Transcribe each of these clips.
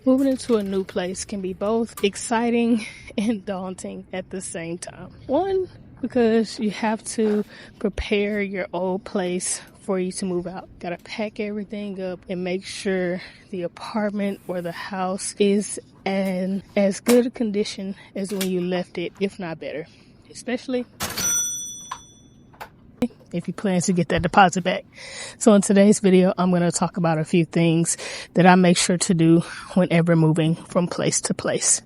Moving into a new place can be both exciting and daunting at the same time. One, because you have to prepare your old place for you to move out. Gotta pack everything up and make sure the apartment or the house is in as good a condition as when you left it, if not better. Especially if you plan to get that deposit back. So in today's video, I'm going to talk about a few things that I make sure to do whenever moving from place to place.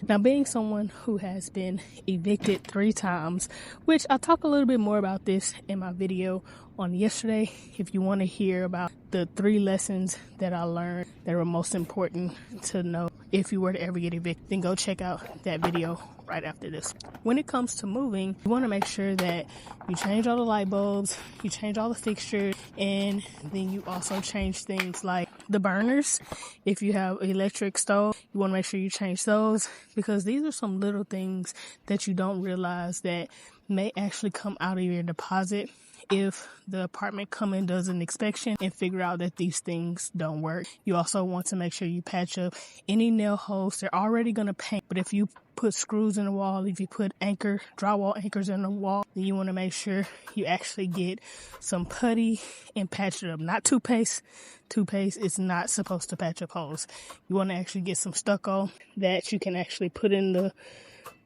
Now, being someone who has been evicted 3 times, which I'll talk a little bit more about this in my video on yesterday. If you want to hear about the 3 lessons that I learned that were most important to know if you were to ever get evicted, then go check out that video right after this. When it comes to moving, you want to make sure that you change all the light bulbs, you change all the fixtures, and then you also change things like the burners. If you have an electric stove, you want to make sure you change those, because these are some little things that you don't realize that may actually come out of your deposit if the apartment come in, does an inspection, and figure out that these things don't work. You also want to make sure you patch up any nail holes. They're already going to paint, but if you put screws in the wall, if you put drywall anchors in the wall, then you want to make sure you actually get some putty and patch it up. Not toothpaste. Toothpaste is not supposed to patch up holes. You want to actually get some stucco that you can actually put in the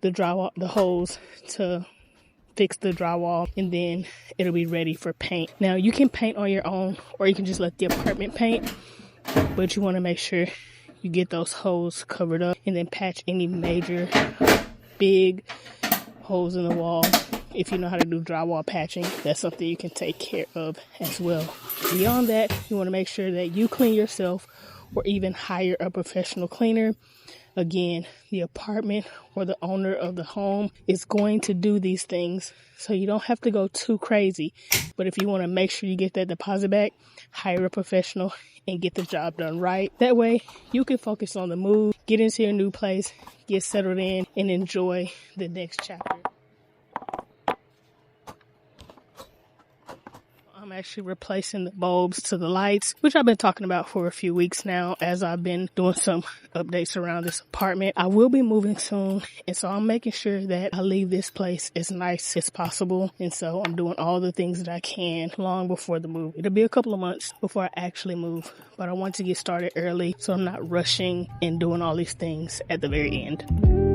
drywall, the holes, to fix the drywall, and then it'll be ready for paint. Now, you can paint on your own, or you can just let the apartment paint, but you want to make sure you get those holes covered up and then patch any major big holes in the wall. If you know how to do drywall patching, that's something you can take care of as well. Beyond that, you want to make sure that you clean yourself, or even hire a professional cleaner. Again, the apartment or the owner of the home is going to do these things, so you don't have to go too crazy. But if you want to make sure you get that deposit back, hire a professional and get the job done right. That way, you can focus on the move, get into your new place, get settled in, and enjoy the next chapter. I'm actually replacing the bulbs to the lights, which I've been talking about for a few weeks now as I've been doing some updates around this apartment. I will be moving soon, and so I'm making sure that I leave this place as nice as possible. And so I'm doing all the things that I can long before the move. It'll be a couple of months before I actually move, but I want to get started early so I'm not rushing and doing all these things at the very end.